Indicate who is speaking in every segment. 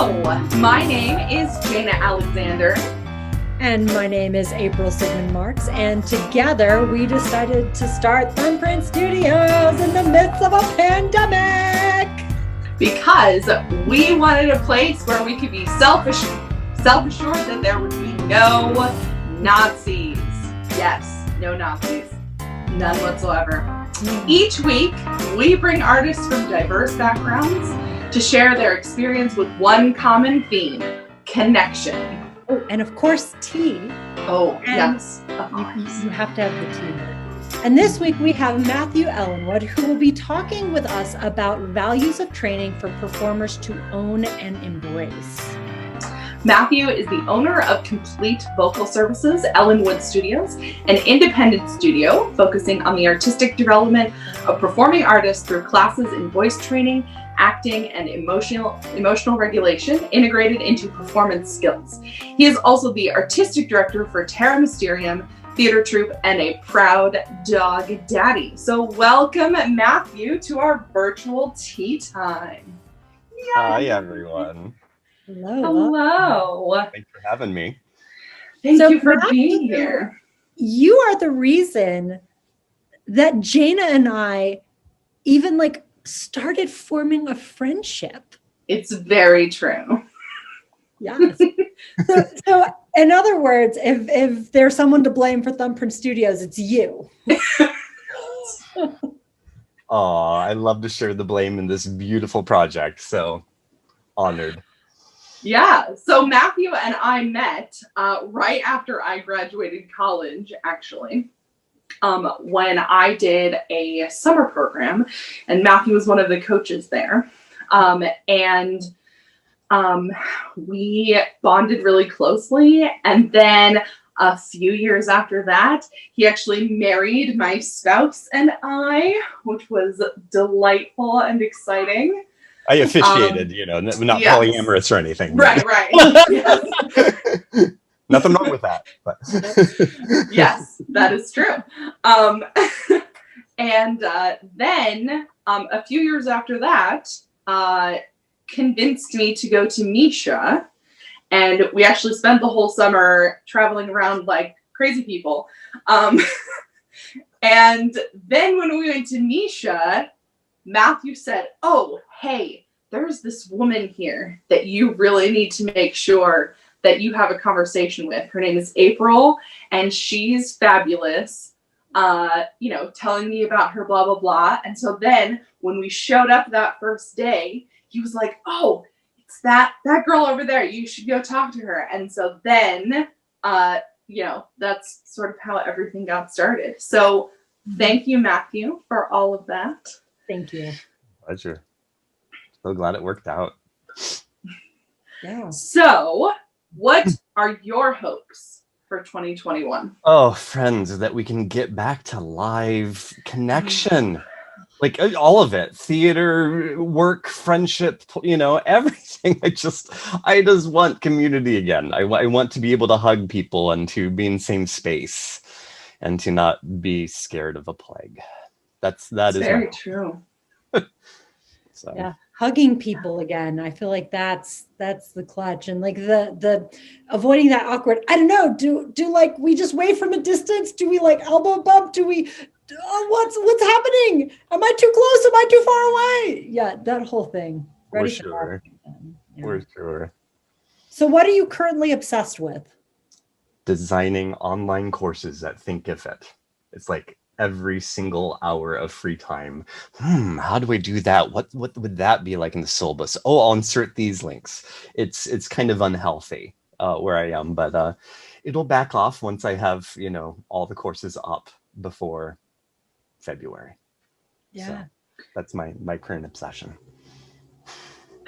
Speaker 1: Hello, my name is Jaina Alexander.
Speaker 2: And my name is April Sigman-Marx, and together we decided to start Thumbprint Studios in the midst of a pandemic.
Speaker 1: Because we wanted a place where we could be self-assured that there would be no Nazis. Yes, no Nazis. None whatsoever. Each week, we bring artists from diverse backgrounds to share their experience with one common theme: connection.
Speaker 2: Oh, and of course, tea.
Speaker 1: Oh,
Speaker 2: and
Speaker 1: yes. Of course.
Speaker 2: You have to have the tea. And this week we have Matthew Ellenwood, who will be talking with us about values of training for performers to own and embrace.
Speaker 1: Matthew is the owner of Complete Vocal Services, Ellenwood Studios, an independent studio focusing on the artistic development of performing artists through classes in voice training, acting, and emotional regulation integrated into performance skills. He is also the artistic director for Terra Mysterium Theater Troupe and a proud dog daddy. So welcome, Matthew, to our virtual tea time.
Speaker 3: Yay. Hi, everyone.
Speaker 1: Hello.
Speaker 3: Thanks for having me.
Speaker 1: Thank you for being here.
Speaker 2: You are the reason that Jaina and I even started forming a friendship.
Speaker 1: It's very true.
Speaker 2: Yes. So in other words, if there's someone to blame for Thumbprint Studios, it's you.
Speaker 3: Oh, I love to share the blame in this beautiful project. So honored.
Speaker 1: Yeah. So Matthew and I met right after I graduated college, actually. When I did a summer program, and Matthew was one of the coaches there. We bonded really closely. And then a few years after that, he actually married my spouse and I, which was delightful and exciting.
Speaker 3: I officiated, not
Speaker 1: yes.
Speaker 3: polyamorous or anything.
Speaker 1: Right. Yes.
Speaker 3: Nothing wrong with that. But.
Speaker 1: Yes, that is true. Then a few years after that, convinced me to go to Misha. And we actually spent the whole summer traveling around like crazy people. And then when we went to Misha, Matthew said, "Oh, hey, there's this woman here that you really need to make sure that you have a conversation with. Her name is April, and she's fabulous, telling me about her blah, blah, blah." And so then when we showed up that first day, he was like, "Oh, it's that girl over there. You should go talk to her." And so then, that's sort of how everything got started. So thank you, Matthew, for all of that.
Speaker 2: Thank you.
Speaker 3: Pleasure. So glad it worked out.
Speaker 2: Yeah.
Speaker 1: So what are your hopes for 2021?
Speaker 3: Oh, friends, that we can get back to live connection. Like all of it, theater, work, friendship, everything. I just want community again. I want to be able to hug people and to be in the same space and to not be scared of a plague. That is
Speaker 1: very true.
Speaker 3: So.
Speaker 2: Yeah. Hugging people again. I feel like that's the clutch, and like the avoiding that awkward. I don't know. Do we just wave from a distance? Do we elbow bump? Do we? What's happening? Am I too close? Am I too far away? Yeah, that whole thing.
Speaker 3: Ready for sure.
Speaker 2: Yeah.
Speaker 3: For sure.
Speaker 2: So, what are you currently obsessed with?
Speaker 3: Designing online courses at Thinkific. It's like every single hour of free time. How do I do that? What would that be like in the syllabus? Oh, I'll insert these links. It's kind of unhealthy where I am, but it'll back off once I have, all the courses up before February.
Speaker 2: Yeah.
Speaker 3: So that's my current obsession.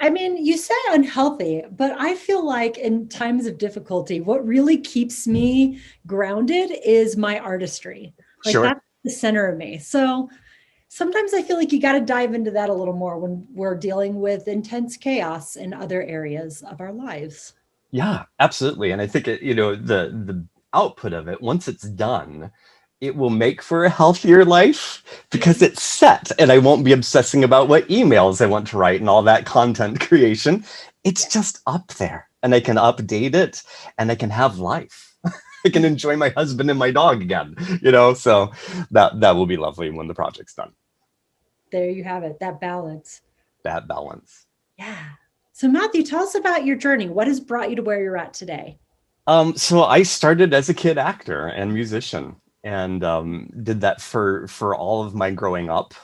Speaker 2: I mean, you say unhealthy, but I feel like in times of difficulty, what really keeps me grounded is my artistry.
Speaker 3: Sure.
Speaker 2: That's the center of me. So sometimes I feel like you got to dive into that a little more when we're dealing with intense chaos in other areas of our lives.
Speaker 3: Yeah, absolutely. And I think, the output of it, once it's done, it will make for a healthier life because it's set, and I won't be obsessing about what emails I want to write and all that content creation. It's just up there, and I can update it, and I can have life. I can enjoy my husband and my dog again, so that will be lovely when the project's done.
Speaker 2: There you have it, that balance.
Speaker 3: That balance.
Speaker 2: Yeah. So Matthew, tell us about your journey. What has brought you to where you're at today?
Speaker 3: So I started as a kid actor and musician, and did that for all of my growing up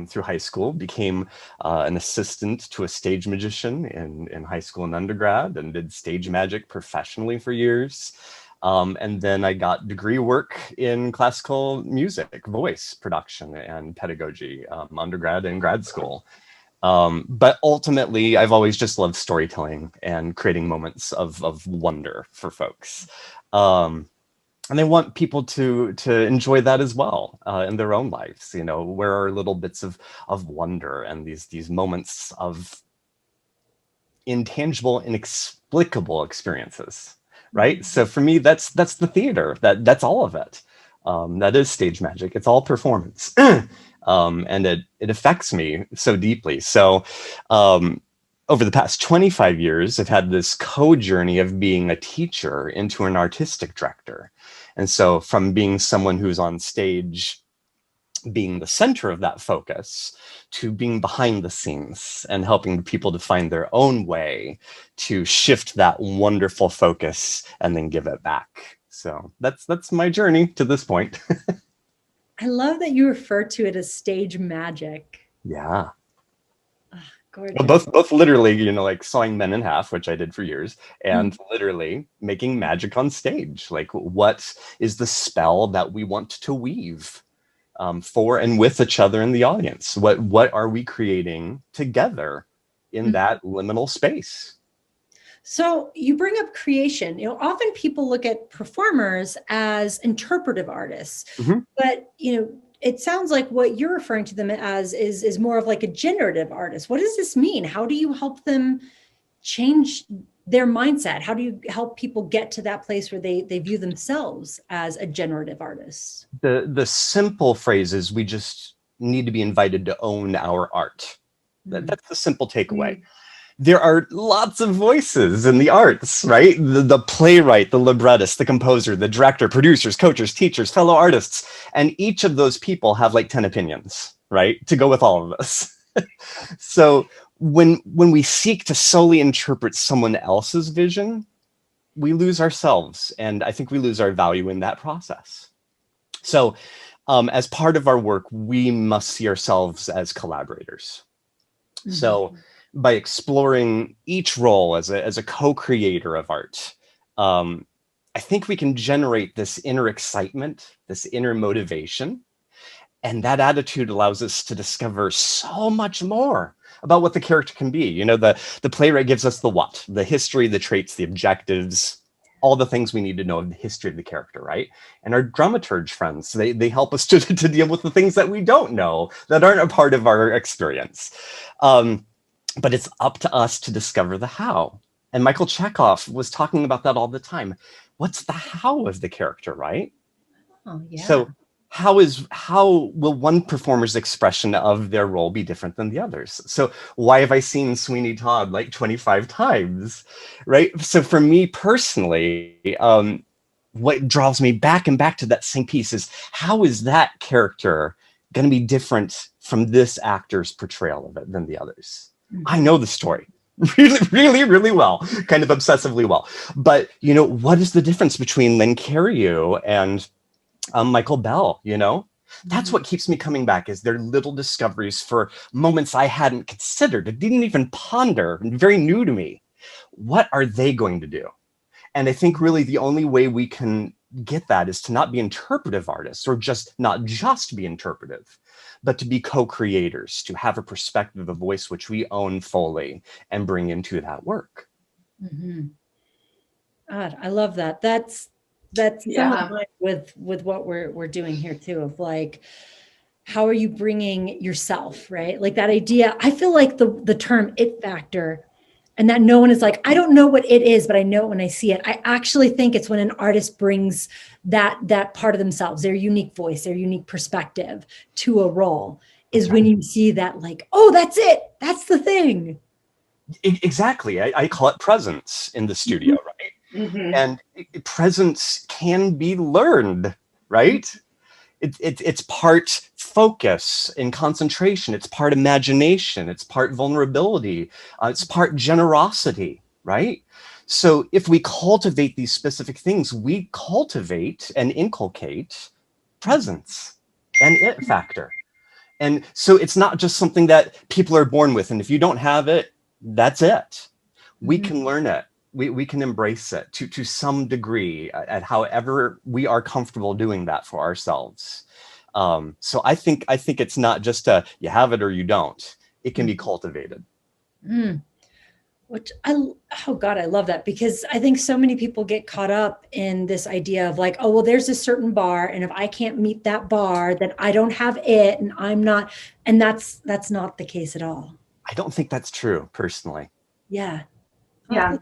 Speaker 3: through high school. Became an assistant to a stage magician in high school and undergrad, and did stage magic professionally for years. And then I got degree work in classical music, voice production, and pedagogy, undergrad and grad school. But ultimately, I've always just loved storytelling and creating moments of wonder for folks. And I want people to enjoy that as well in their own lives. Where are little bits of wonder and these moments of intangible, inexplicable experiences, right? So for me, that's the theater. That's all of it. That is stage magic. It's all performance, and it affects me so deeply. So over the past 25 years, I've had this co-journey of being a teacher into an artistic director. And so from being someone who's on stage, being the center of that focus, to being behind the scenes and helping people to find their own way to shift that wonderful focus and then give it back. So that's my journey to this point.
Speaker 2: I love that you refer to it as stage magic.
Speaker 3: Yeah.
Speaker 2: Gorgeous.
Speaker 3: Well, both literally, like sawing men in half, which I did for years, and literally making magic on stage. Like, what is the spell that we want to weave for and with each other in the audience? What are we creating together in that liminal space?
Speaker 2: So you bring up creation. Often people look at performers as interpretive artists, but it sounds like what you're referring to them as is more of like a generative artist. What does this mean? How do you help them change their mindset? How do you help people get to that place where they view themselves as a generative artist?
Speaker 3: The simple phrase is, we just need to be invited to own our art. That's the simple takeaway. There are lots of voices in the arts, right? The playwright, the librettist, the composer, the director, producers, coaches, teachers, fellow artists. And each of those people have like 10 opinions, right? To go with all of us. So when we seek to solely interpret someone else's vision, we lose ourselves. And I think we lose our value in that process. So as part of our work, we must see ourselves as collaborators. So by exploring each role as a co-creator of art, I think we can generate this inner excitement, this inner motivation, and that attitude allows us to discover so much more about what the character can be. The playwright gives us the what, the history, the traits, the objectives, all the things we need to know of the history of the character, right? And our dramaturge friends, they help us to deal with the things that we don't know, that aren't a part of our experience. But it's up to us to discover the how. And Michael Chekhov was talking about that all the time. What's the how of the character, right?
Speaker 2: Oh, yeah.
Speaker 3: So how will one performer's expression of their role be different than the others? So why have I seen Sweeney Todd like 25 times, right? So for me personally, what draws me back and back to that same piece is, how is that character going to be different from this actor's portrayal of it than the others? I know the story really, really, really well, kind of obsessively well. But, what is the difference between Lynn Cariou and Michael Bell? That's what keeps me coming back, is their little discoveries for moments I hadn't considered, I didn't even ponder, very new to me. What are they going to do? And I think really the only way we can get that is to not be interpretive artists, or not just be interpretive, but to be co-creators, to have a perspective, a voice which we own fully and bring into that work.
Speaker 2: God, I love that. That's so much with what we're doing here too, of like, how are you bringing yourself, right? Like that idea. I feel like the term it factor, and that no one is like, I don't know what it is, but I know it when I see it. I actually think it's when an artist brings that part of themselves, their unique voice, their unique perspective to a role, is when you see that, like, oh, that's it. That's the thing.
Speaker 3: Exactly. I call it presence in the studio, right? And presence can be learned, right? It's part focus and concentration. It's part imagination. It's part vulnerability. It's part generosity, right? So if we cultivate these specific things, we cultivate and inculcate presence and it factor. And so it's not just something that people are born with. And if you don't have it, that's it. We can learn it. We can embrace it to some degree at however we are comfortable doing that for ourselves. So I think it's not just you have it or you don't. It can be cultivated.
Speaker 2: Which oh God, I love that, because I think so many people get caught up in this idea of like, oh, well, there's a certain bar, and if I can't meet that bar, then I don't have it, and I'm not, and that's not the case at all.
Speaker 3: I don't think that's true, personally.
Speaker 2: Yeah.
Speaker 1: Yeah.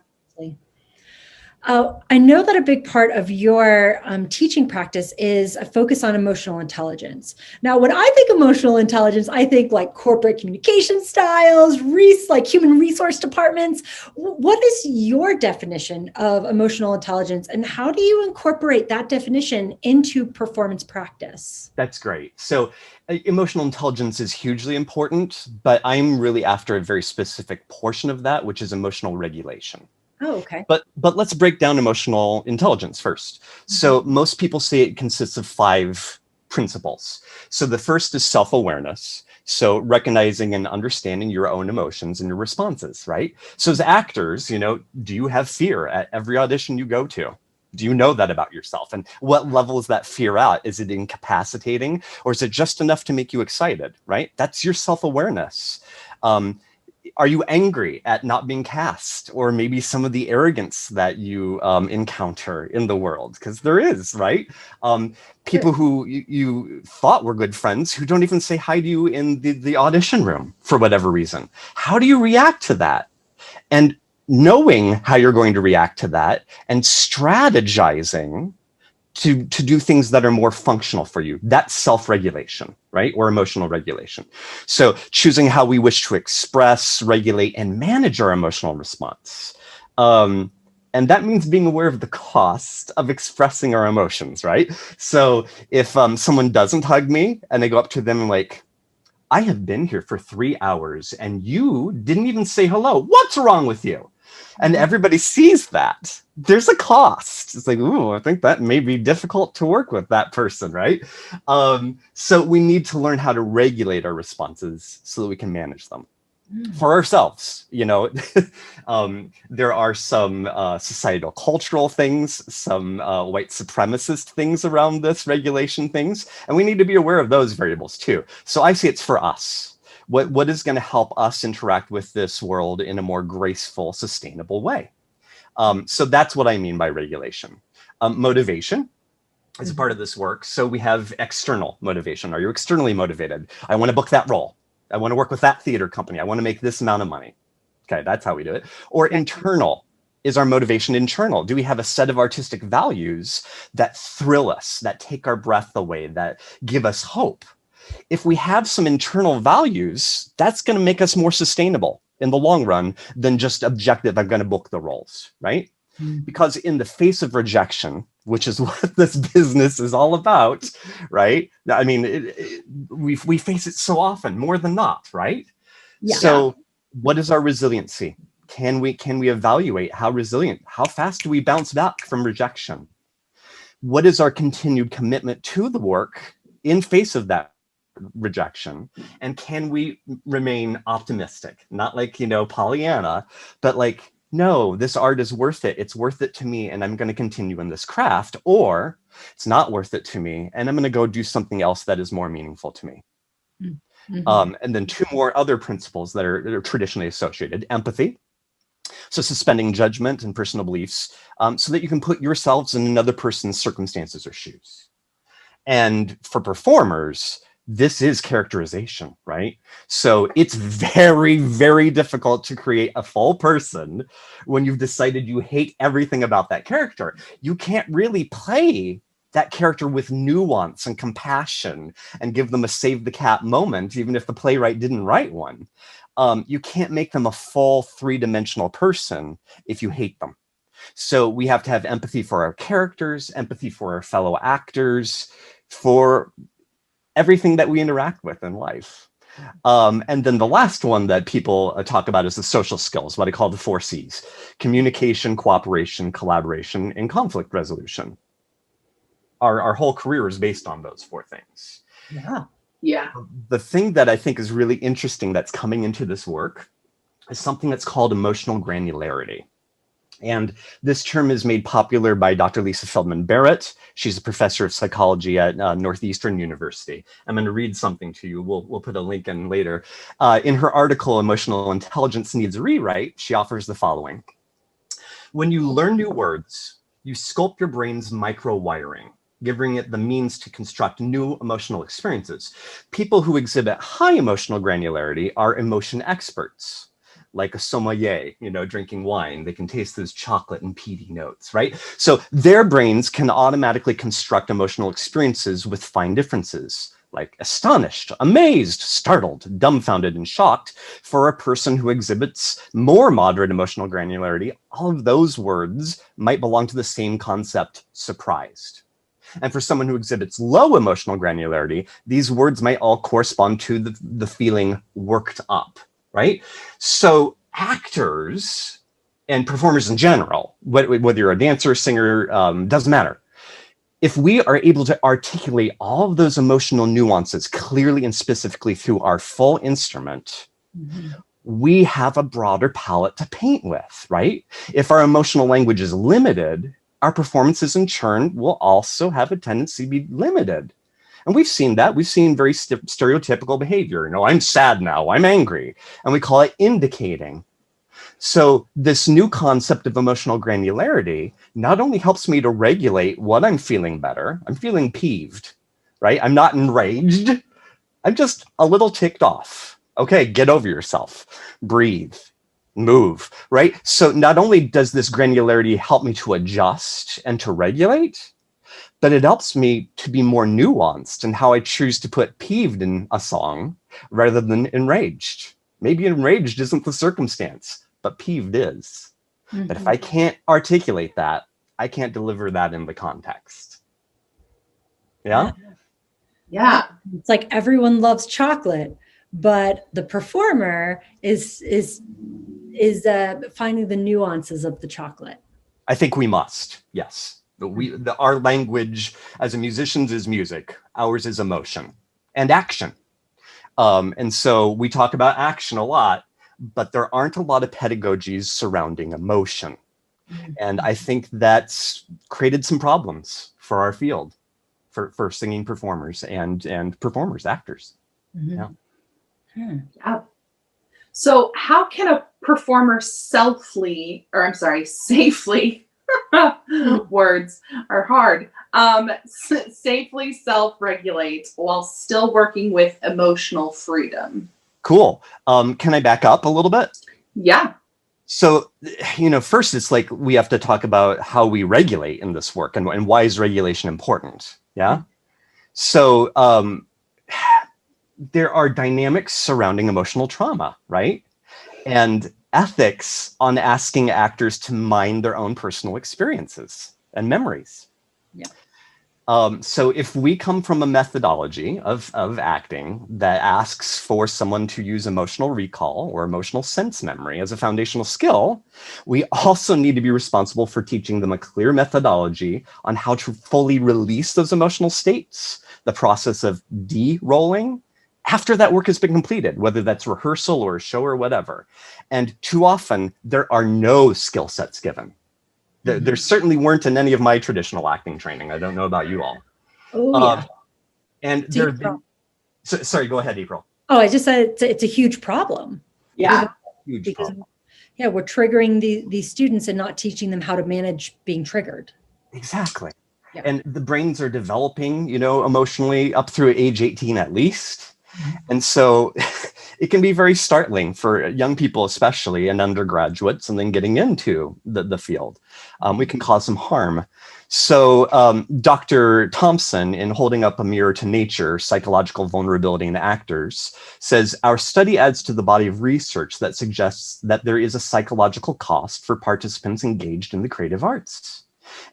Speaker 2: I know that a big part of your teaching practice is a focus on emotional intelligence. Now, when I think emotional intelligence, I think like corporate communication styles, like human resource departments. What is your definition of emotional intelligence, and how do you incorporate that definition into performance practice?
Speaker 3: That's great. So emotional intelligence is hugely important, but I'm really after a very specific portion of that, which is emotional regulation.
Speaker 2: Oh, okay.
Speaker 3: But let's break down emotional intelligence first. So most people say it consists of 5 principles. So the first is self-awareness. So recognizing and understanding your own emotions and your responses, right? So as actors, do you have fear at every audition you go to? Do you know that about yourself? And what level is that fear at? Is it incapacitating, or is it just enough to make you excited, right? That's your self-awareness. Are you angry at not being cast, or maybe some of the arrogance that you encounter in the world? Because there is, right? People who you thought were good friends who don't even say hi to you in the audition room for whatever reason. How do you react to that? And knowing how you're going to react to that and strategizing to do things that are more functional for you. That's self-regulation, right? Or emotional regulation. So choosing how we wish to express, regulate, and manage our emotional response. And that means being aware of the cost of expressing our emotions, right? So if someone doesn't hug me and I go up to them and like, I have been here for 3 hours and you didn't even say hello. What's wrong with you? And everybody sees that. There's a cost. It's like, ooh, I think that may be difficult to work with that person, right? So we need to learn how to regulate our responses so that we can manage them for ourselves. There are some societal cultural things, some white supremacist things around this regulation things, and we need to be aware of those variables too. So I say it's for us. What is going to help us interact with this world in a more graceful, sustainable way? So that's what I mean by regulation. Motivation is a part of this work. So we have external motivation. Are you externally motivated? I want to book that role. I want to work with that theater company. I want to make this amount of money. Okay, that's how we do it. Or internal. Is our motivation internal? Do we have a set of artistic values that thrill us, that take our breath away, that give us hope? If we have some internal values, that's going to make us more sustainable in the long run than just objective, I'm going to book the roles, right? Because in the face of rejection, which is what this business is all about, right? I mean, we face it so often, more than not, right? Yeah. So what is our resiliency? Can we evaluate how resilient, how fast do we bounce back from rejection? What is our continued commitment to the work in face of that rejection? And can we remain optimistic? Not like, Pollyanna, but like, no, this art is worth it. It's worth it to me, and I'm going to continue in this craft. Or it's not worth it to me, and I'm going to go do something else that is more meaningful to me. And then 2 more other principles that are traditionally associated. Empathy. So suspending judgment and personal beliefs so that you can put yourselves in another person's circumstances or shoes. And for performers, this is characterization, right? So it's very, very difficult to create a full person when you've decided you hate everything about that character. You can't really play that character with nuance and compassion and give them a save the cat moment, even if the playwright didn't write one. You can't make them a full three-dimensional person if you hate them. So we have to have empathy for our characters, empathy for our fellow actors, for everything that we interact with in life. And then the last one that people talk about is the social skills, what I call the 4 C's: communication, cooperation, collaboration, and conflict resolution. Our whole career is based on those 4 things.
Speaker 2: Yeah.
Speaker 1: Yeah.
Speaker 3: The thing that I think is really interesting that's coming into this work is something that's called emotional granularity. And this term is made popular by Dr. Lisa Feldman Barrett. She's a professor of psychology at Northeastern University. I'm going to read something to you. We'll put a link in later. In her article, Emotional Intelligence Needs a Rewrite, she offers the following. When you learn new words, you sculpt your brain's micro-wiring, giving it the means to construct new emotional experiences. People who exhibit high emotional granularity are emotion experts. Like a sommelier, drinking wine, they can taste those chocolate and peaty notes, right? So their brains can automatically construct emotional experiences with fine differences, like astonished, amazed, startled, dumbfounded, and shocked. For a person who exhibits more moderate emotional granularity, all of those words might belong to the same concept, surprised. And for someone who exhibits low emotional granularity, these words might all correspond to the feeling worked up. Right? So actors and performers in general, whether you're a dancer, singer, doesn't matter. If we are able to articulate all of those emotional nuances clearly and specifically through our full instrument, we have a broader palette to paint with, right? If our emotional language is limited, our performances in turn will also have a tendency to be limited. And we've seen that. We've seen very stereotypical behavior. I'm sad now, I'm angry. And we call it indicating. So this new concept of emotional granularity not only helps me to regulate what I'm feeling better, I'm feeling peeved, right? I'm not enraged. I'm just a little ticked off. Okay, get over yourself. Breathe. Move, right? So not only does this granularity help me to adjust and to regulate, but it helps me to be more nuanced in how I choose to put peeved in a song rather than enraged. Maybe enraged isn't the circumstance, but peeved is. But if I can't articulate that, I can't deliver that in the context. Yeah?
Speaker 1: Yeah.
Speaker 2: It's like everyone loves chocolate, but the performer is finding the nuances of the chocolate.
Speaker 3: I think we must, yes. Our language as a musicians is music. Ours is emotion and action. And so we talk about action a lot, but there aren't a lot of pedagogies surrounding emotion. And I think that's created some problems for our field, for singing performers and performers, actors. Yeah.
Speaker 1: So how can a performer safely words are hard, safely self-regulate while still working with emotional freedom?
Speaker 3: Cool. Can I back up a little bit?
Speaker 1: Yeah.
Speaker 3: So, first it's like we have to talk about how we regulate in this work and why is regulation important? Yeah. So there are dynamics surrounding emotional trauma, right? And ethics on asking actors to mind their own personal experiences and memories.
Speaker 2: Yeah.
Speaker 3: So if we come from a methodology of acting that asks for someone to use emotional recall or emotional sense memory as a foundational skill, we also need to be responsible for teaching them a clear methodology on how to fully release those emotional states, the process of de-rolling, after that work has been completed, whether that's rehearsal or a show or whatever. And too often, there are no skill sets given. There certainly weren't in any of my traditional acting training. I don't know about you all.
Speaker 2: Oh, yeah.
Speaker 3: And there have been... sorry, go ahead, April.
Speaker 2: Oh, I just said it's a huge problem.
Speaker 1: Yeah.
Speaker 3: Huge problem.
Speaker 2: Yeah, we're triggering these students and not teaching them how to manage being triggered.
Speaker 3: Exactly.
Speaker 2: Yeah.
Speaker 3: And the brains are developing, emotionally up through age 18 at least. And so it can be very startling for young people, especially, and undergraduates, and then getting into the field. We can cause some harm. So Dr. Thompson, in Holding Up a Mirror to Nature, Psychological Vulnerability in Actors, says, our study adds to the body of research that suggests that there is a psychological cost for participants engaged in the creative arts.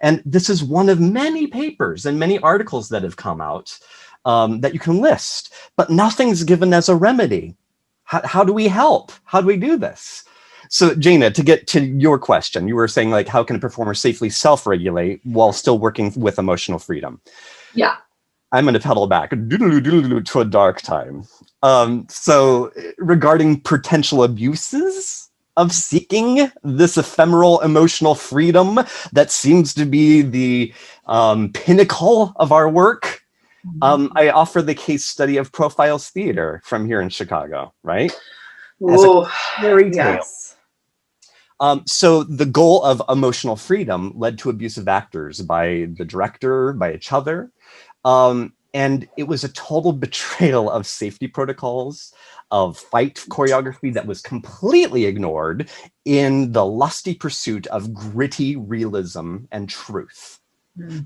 Speaker 3: And this is one of many papers and many articles that have come out that you can list, but nothing's given as a remedy. How do we help? How do we do this? So Jaina, to get to your question, you were saying, like, how can a performer safely self-regulate while still working with emotional freedom?
Speaker 1: Yeah.
Speaker 3: I'm going to pedal back to a dark time. So regarding potential abuses of seeking this ephemeral emotional freedom that seems to be the pinnacle of our work, I offer the case study of Profiles Theater from here in Chicago, right? As a fairy tale.
Speaker 1: Yes.
Speaker 3: So the goal of emotional freedom led to abusive actors by the director, by each other. And it was a total betrayal of safety protocols, of fight choreography that was completely ignored in the lusty pursuit of gritty realism and truth.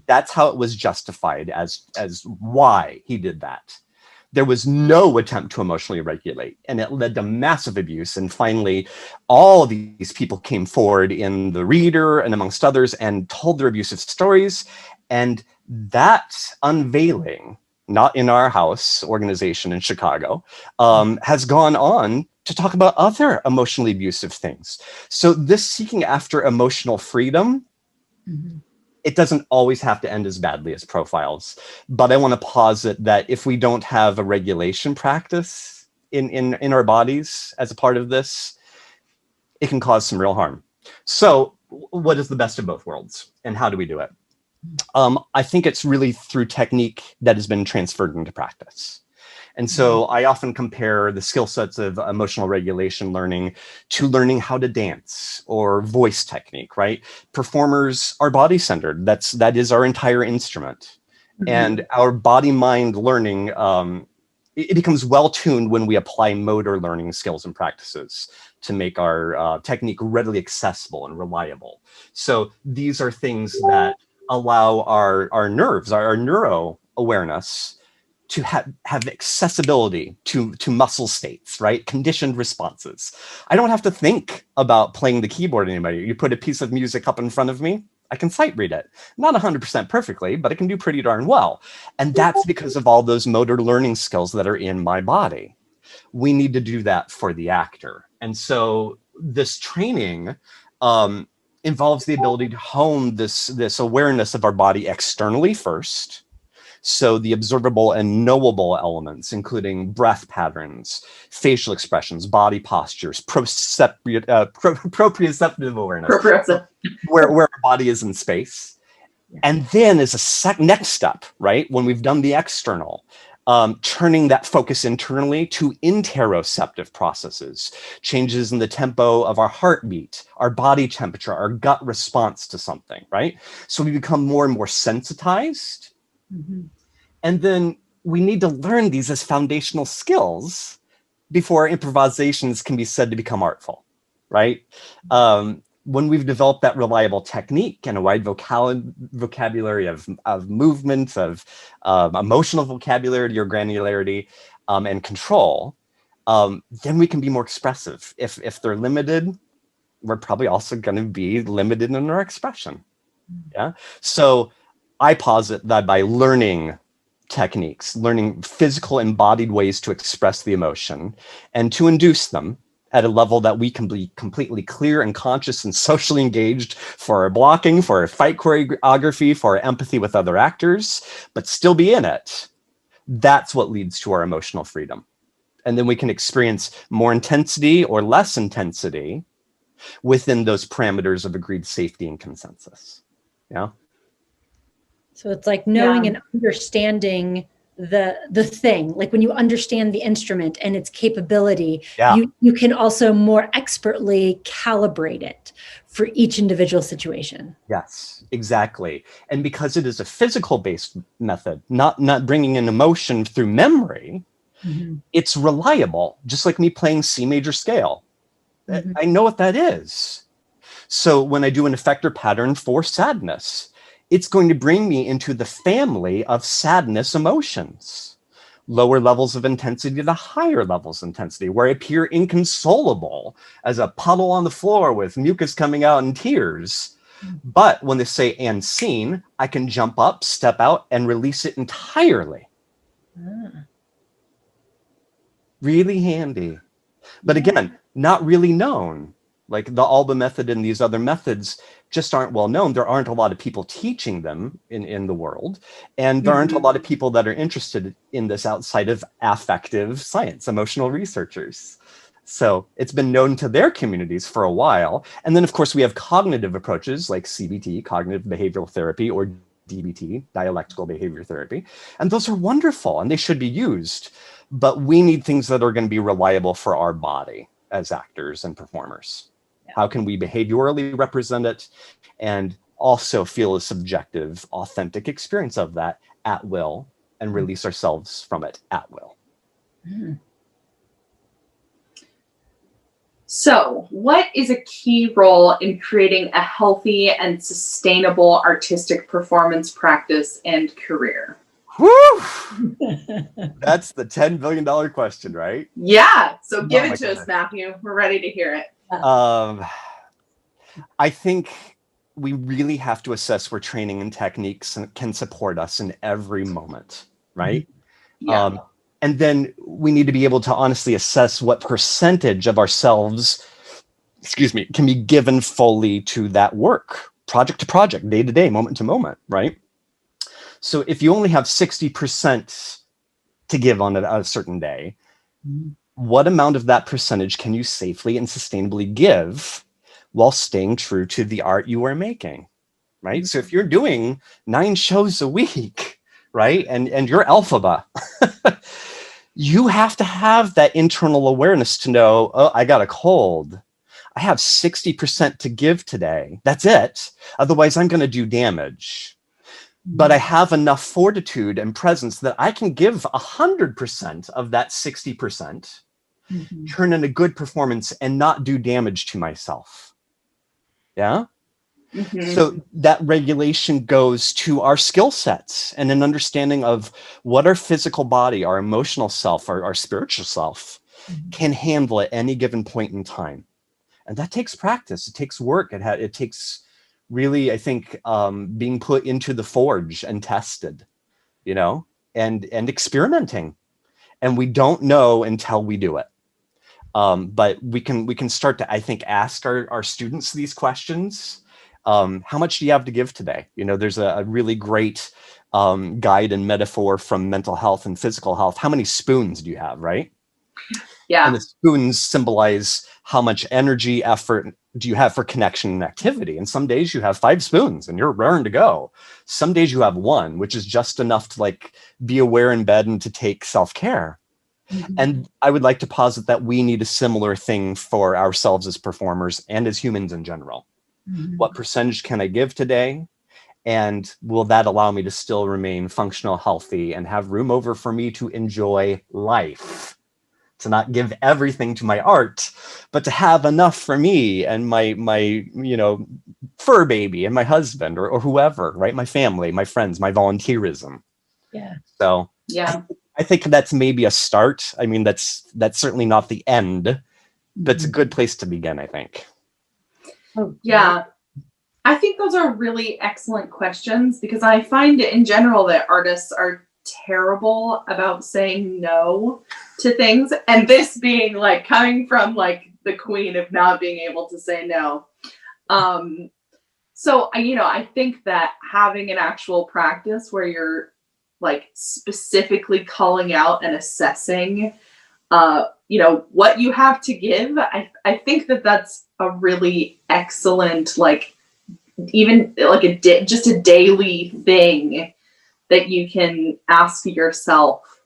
Speaker 3: That's how it was justified as why he did that. There was no attempt to emotionally regulate, and it led to massive abuse. And finally, all these people came forward in the Reader and amongst others and told their abusive stories. And that unveiling, not in our house organization in Chicago, has gone on to talk about other emotionally abusive things. So this seeking after emotional freedom, it doesn't always have to end as badly as Profiles, but I want to posit that if we don't have a regulation practice in our bodies as a part of this, it can cause some real harm. So what is the best of both worlds, and how do we do it? I think it's really through technique that has been transferred into practice. And so I often compare the skill sets of emotional regulation learning to learning how to dance or voice technique, right? Performers are body-centered. That is our entire instrument. And our body-mind learning, it becomes well-tuned when we apply motor learning skills and practices to make our technique readily accessible and reliable. So these are things that allow our nerves, our neuro awareness, to have accessibility to muscle states, right? Conditioned responses. I don't have to think about playing the keyboard anymore. You put a piece of music up in front of me, I can sight read it. Not 100% perfectly, but I can do pretty darn well. And that's because of all those motor learning skills that are in my body. We need to do that for the actor. And so this training involves the ability to hone this awareness of our body externally first. So the observable and knowable elements, including breath patterns, facial expressions, body postures, proprioceptive awareness, where our body is in space. And then as a next step, right, when we've done the external, turning that focus internally to interoceptive processes, changes in the tempo of our heartbeat, our body temperature, our gut response to something, right? So we become more and more sensitized. And then we need to learn these as foundational skills before our improvisations can be said to become artful, right? When we've developed that reliable technique and a wide vocabulary of movement, of emotional vocabulary or granularity and control, then we can be more expressive. If they're limited, we're probably also going to be limited in our expression. Yeah. So I posit that by learning techniques, learning physical embodied ways to express the emotion and to induce them at a level that we can be completely clear and conscious and socially engaged for our blocking, for our fight choreography, for our empathy with other actors, but still be in it. That's what leads to our emotional freedom. And then we can experience more intensity or less intensity within those parameters of agreed safety and consensus. Yeah.
Speaker 2: So it's like knowing and understanding the thing, like when you understand the instrument and its capability, you can also more expertly calibrate it for each individual situation.
Speaker 3: Yes, exactly. And because it is a physical based method, not bringing in emotion through memory, It's reliable, just like me playing C major scale. I know what that is. So when I do an effector pattern for sadness, it's going to bring me into the family of sadness emotions. Lower levels of intensity to higher levels of intensity, where I appear inconsolable as a puddle on the floor with mucus coming out and tears. But when they say and seen, I can jump up, step out, and release it entirely. Really handy. But again, not really known. Like the Alba method and these other methods just aren't well known. There aren't a lot of people teaching them in the world. And there aren't a lot of people that are interested in this outside of affective science, emotional researchers. So it's been known to their communities for a while. And then, of course, we have cognitive approaches like CBT, cognitive behavioral therapy, or DBT, dialectical behavior therapy. And those are wonderful and they should be used. But we need things that are going to be reliable for our body as actors and performers. How can we behaviorally represent it and also feel a subjective, authentic experience of that at will and release ourselves from it at will?
Speaker 1: So, what is a key role in creating a healthy and sustainable artistic performance practice and career?
Speaker 3: Woo! That's the $10 billion question, right?
Speaker 1: Yeah. So give it to us, Matthew. We're ready to hear it.
Speaker 3: I think we really have to assess where training and techniques can support us in every moment, right?
Speaker 1: Yeah.
Speaker 3: And then we need to be able to honestly assess what percentage of ourselves, can be given fully to that work, project to project, day to day, moment to moment, right? So if you only have 60% to give on a certain day, what amount of that percentage can you safely and sustainably give while staying true to the art you are making, right? So if you're doing 9 shows a week, right, and you're Alphaba, you have to have that internal awareness to know, oh, I got a cold. I have 60% to give today. That's it. Otherwise, I'm going to do damage. But I have enough fortitude and presence that I can give 100% of that 60%, turn in a good performance and not do damage to myself. Yeah? So that regulation goes to our skill sets and an understanding of what our physical body, our emotional self, our spiritual self can handle at any given point in time. And that takes practice. It takes work. It takes really, I think, being put into the forge and tested, and experimenting. And we don't know until we do it. But we can start to, I think, ask our students these questions. How much do you have to give today? There's a really great guide and metaphor from mental health and physical health. How many spoons do you have, right?
Speaker 1: Yeah.
Speaker 3: And the spoons symbolize how much energy, effort do you have for connection and activity. And some days you have 5 spoons and you're raring to go. Some days you have 1, which is just enough to be aware in bed and to take self-care. And I would like to posit that we need a similar thing for ourselves as performers and as humans in general. What percentage can I give today? And will that allow me to still remain functional, healthy, and have room over for me to enjoy life? To not give everything to my art, but to have enough for me and my fur baby and my husband or whoever, right? My family, my friends, my volunteerism.
Speaker 2: Yeah.
Speaker 3: So
Speaker 1: yeah,
Speaker 3: I think that's maybe a start. I mean, that's certainly not the end, but it's a good place to begin, I think.
Speaker 2: Oh,
Speaker 1: yeah. I think those are really excellent questions because I find in general that artists are terrible about saying no to things, and this being coming from the queen of not being able to say no. So I think that having an actual practice where you're specifically calling out and assessing what you have to give, I think that that's a really excellent even just a daily thing that you can ask yourself,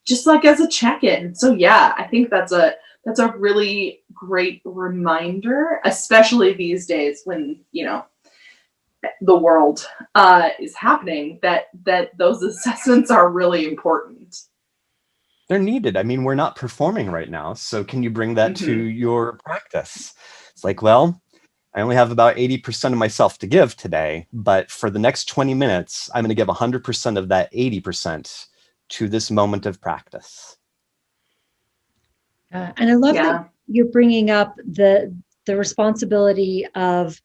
Speaker 1: just as a check-in. So yeah, I think that's a really great reminder, especially these days when the world is happening, that those assessments are really important.
Speaker 3: They're needed. I mean, we're not performing right now. So can you bring that to your practice? It's like, well, I only have about 80% of myself to give today, but for the next 20 minutes, I'm going to give 100% of that 80% to this moment of practice.
Speaker 2: And I love that you're bringing up the responsibility of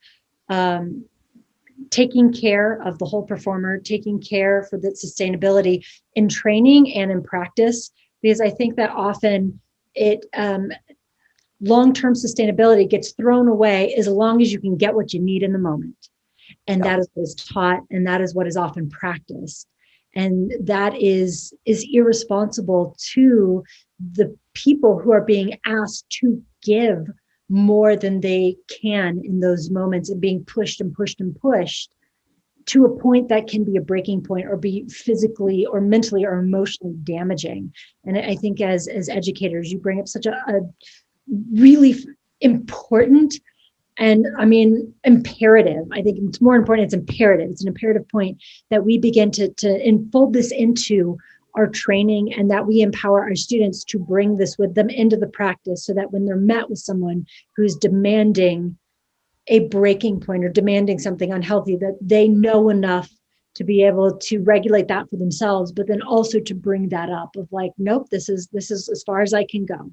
Speaker 2: taking care of the whole performer, taking care for the sustainability in training and in practice, because I think that often it long-term sustainability gets thrown away as long as you can get what you need in the moment. And that is what is taught, and that is what is often practiced. And that is irresponsible to the people who are being asked to give more than they can in those moments, and being pushed and pushed and pushed to a point that can be a breaking point, or be physically or mentally or emotionally damaging. And I think as educators, you bring up such a really important, and I mean, imperative. I think it's more important. It's imperative. It's an imperative point that we begin to enfold this into our training, and that we empower our students to bring this with them into the practice, so that when they're met with someone who's demanding a breaking point or demanding something unhealthy, that they know enough to be able to regulate that for themselves, but then also to bring that up of like, nope, this is as far as I can go,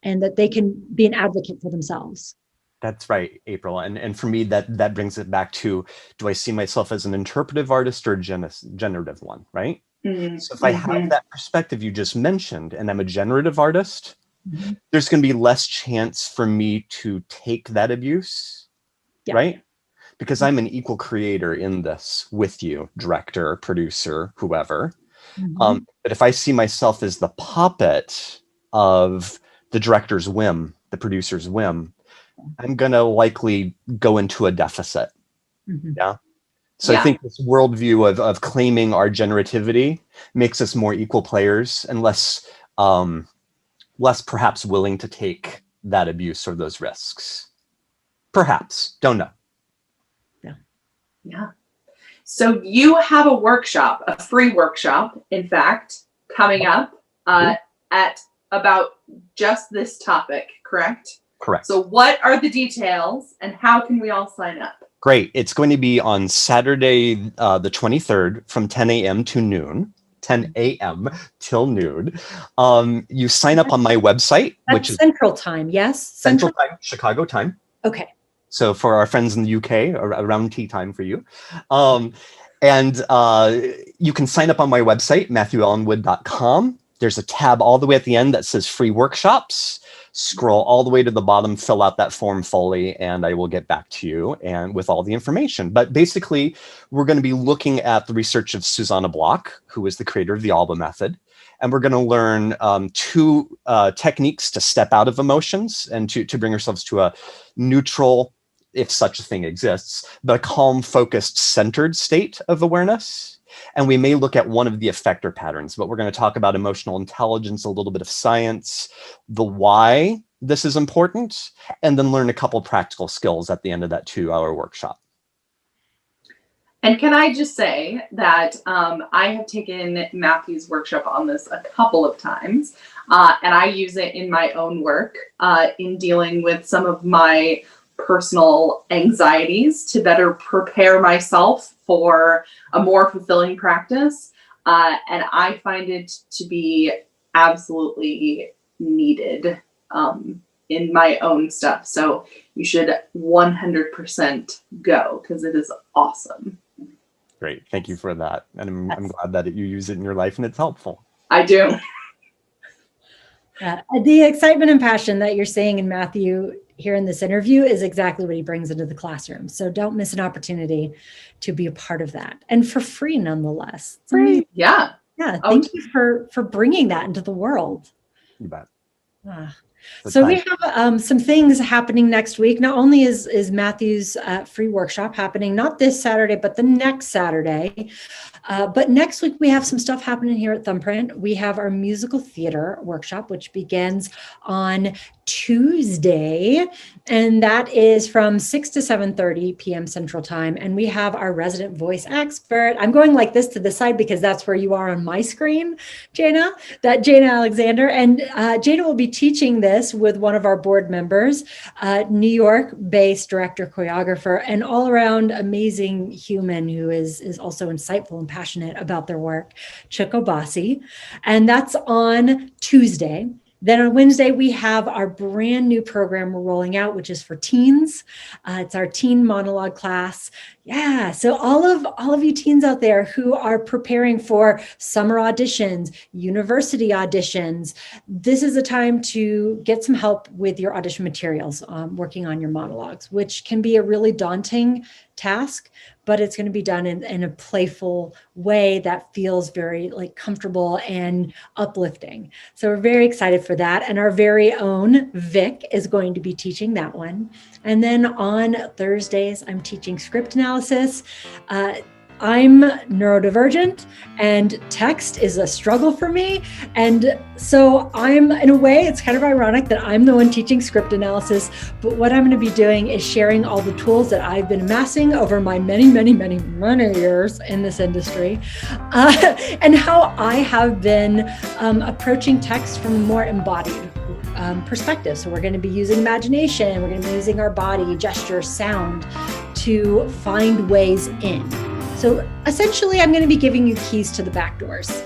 Speaker 2: and that they can be an advocate for themselves.
Speaker 3: That's right, April. And for me, that brings it back to, do I see myself as an interpretive artist or a generative one, right? So if I have that perspective you just mentioned, and I'm a generative artist, there's going to be less chance for me to take that abuse, right? Because I'm an equal creator in this with you, director, producer, whoever. But if I see myself as the puppet of the director's whim, the producer's whim, I'm going to likely go into a deficit. So I think this worldview of claiming our generativity makes us more equal players, and less perhaps willing to take that abuse or those risks. Perhaps, don't know.
Speaker 1: Yeah. So you have a workshop, a free workshop, in fact, coming up at about just this topic, correct?
Speaker 3: Correct.
Speaker 1: So what are the details, and how can we all sign up?
Speaker 3: Great. It's going to be on Saturday, the 23rd, from 10 a.m. to noon. 10 a.m. till noon. You sign up on my website, which is
Speaker 2: Central Time, yes?
Speaker 3: Central Time, Chicago time.
Speaker 2: Okay.
Speaker 3: So for our friends in the UK, around tea time for you. And you can sign up on my website, MatthewEllenwood.com. There's a tab all the way at the end that says free workshops. Scroll all the way to the bottom, fill out that form fully, and I will get back to you and with all the information. But basically, we're going to be looking at the research of Susanna Block, who is the creator of the ALBA method. And we're going to learn two techniques to step out of emotions and to bring ourselves to a neutral, if such a thing exists, but a calm, focused, centered state of awareness. And we may look at one of the effector patterns, but we're going to talk about emotional intelligence, a little bit of science, the why this is important, and then learn a couple practical skills at the end of that 2-hour workshop.
Speaker 1: And can I just say that I have taken Matthew's workshop on this a couple of times, and I use it in my own work in dealing with some of my personal anxieties to better prepare myself for a more fulfilling practice. And I find it to be absolutely needed in my own stuff. So you should 100% go, because it is awesome.
Speaker 3: Great. Thank you for that. And I'm glad that you use it in your life and it's helpful.
Speaker 1: I do.
Speaker 2: The excitement and passion that you're seeing in Matthew here in this interview is exactly what he brings into the classroom. So don't miss an opportunity to be a part of that, and for free nonetheless.
Speaker 1: Free. Yeah.
Speaker 2: Thank you for bringing that into the world.
Speaker 3: You bet.
Speaker 2: So we have some things happening next week. Not only is Matthew's free workshop happening, not this Saturday, but the next Saturday. But next week, we have some stuff happening here at Thumbprint. We have our musical theater workshop, which begins on Tuesday, and that is from 6 to 7:30 p.m. Central Time. And we have our resident voice expert. I'm going like this to the side because that's where you are on my screen, Jaina, that Jaina Alexander. And Jaina will be teaching this with one of our board members, New York-based director, choreographer, and all-around amazing human who is also insightful and passionate about their work, Chico Bassi. And that's on Tuesday. Then on Wednesday, we have our brand new program we're rolling out, which is for teens. It's our teen monologue class. Yeah, so all of you teens out there who are preparing for summer auditions, university auditions, this is a time to get some help with your audition materials, working on your monologues, which can be a really daunting task, but it's going to be done in a playful way that feels very like comfortable and uplifting. So we're very excited for that. And our very own Vic is going to be teaching that one. And then on Thursdays, I'm teaching script analysis. I'm neurodivergent and text is a struggle for me. And so I'm, in a way, it's kind of ironic that I'm the one teaching script analysis, but what I'm going to be doing is sharing all the tools that I've been amassing over my many years in this industry, and how I have been approaching text from a more embodied perspective. So we're going to be using imagination, we're going to be using our body, gesture, sound to find ways in. So essentially, I'm going to be giving you keys to the back doors.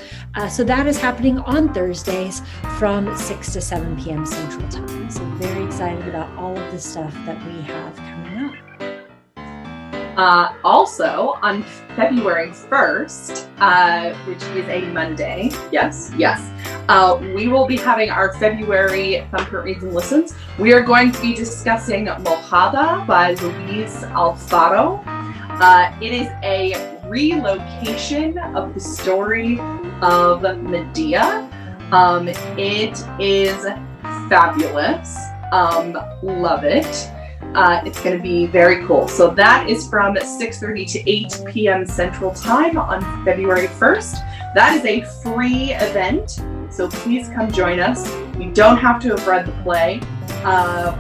Speaker 2: So that is happening on Thursdays from 6 to 7 p.m. Central Time. So very excited about all of the stuff that we have coming up.
Speaker 1: Also, on February 1st, which is a Monday, yes, we will be having our February Thumbprint Reads and Listens. We are going to be discussing Mojada by Luis Alfaro. It is a relocation of the story of Medea. It is fabulous. Love it. It's going to be very cool. So that is from 6:30 to 8 p.m. Central Time on February 1st. That is a free event, so please come join us. You don't have to have read the play.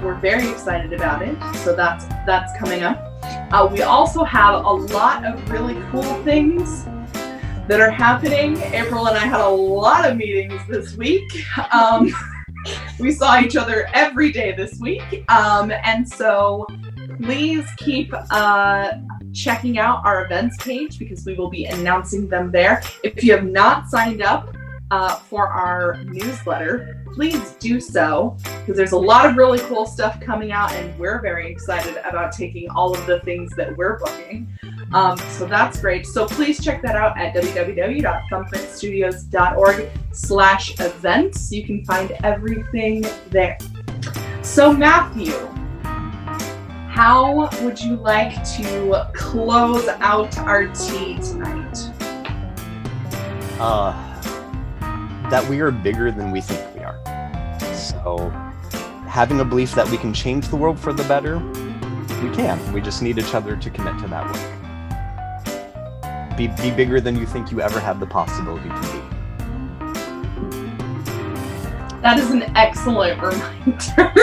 Speaker 1: We're very excited about it. So that's coming up. We also have a lot of really cool things that are happening. April and I had a lot of meetings this week. We saw each other every day this week. And so please keep checking out our events page because we will be announcing them there. If you have not signed up for our newsletter, please do so because there's a lot of really cool stuff coming out and we're very excited about taking all of the things that we're booking. So that's great. So please check that out at www.thumbprintstudios.org/events. You can find everything there. So Matthew, how would you like to close out our tea tonight?
Speaker 3: That we are bigger than we think we are. So having a belief that we can change the world for the better, we can. We just need each other to commit to that work. Be bigger than you think you ever have the possibility to be.
Speaker 1: That is an excellent reminder.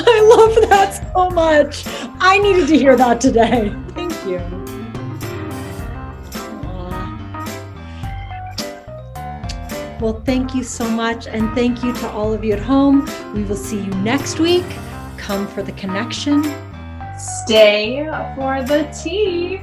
Speaker 2: I love that so much. I needed to hear that today. Thank you. Well, thank you so much. And thank you to all of you at home. We will see you next week. Come for the connection.
Speaker 1: Stay for the tea.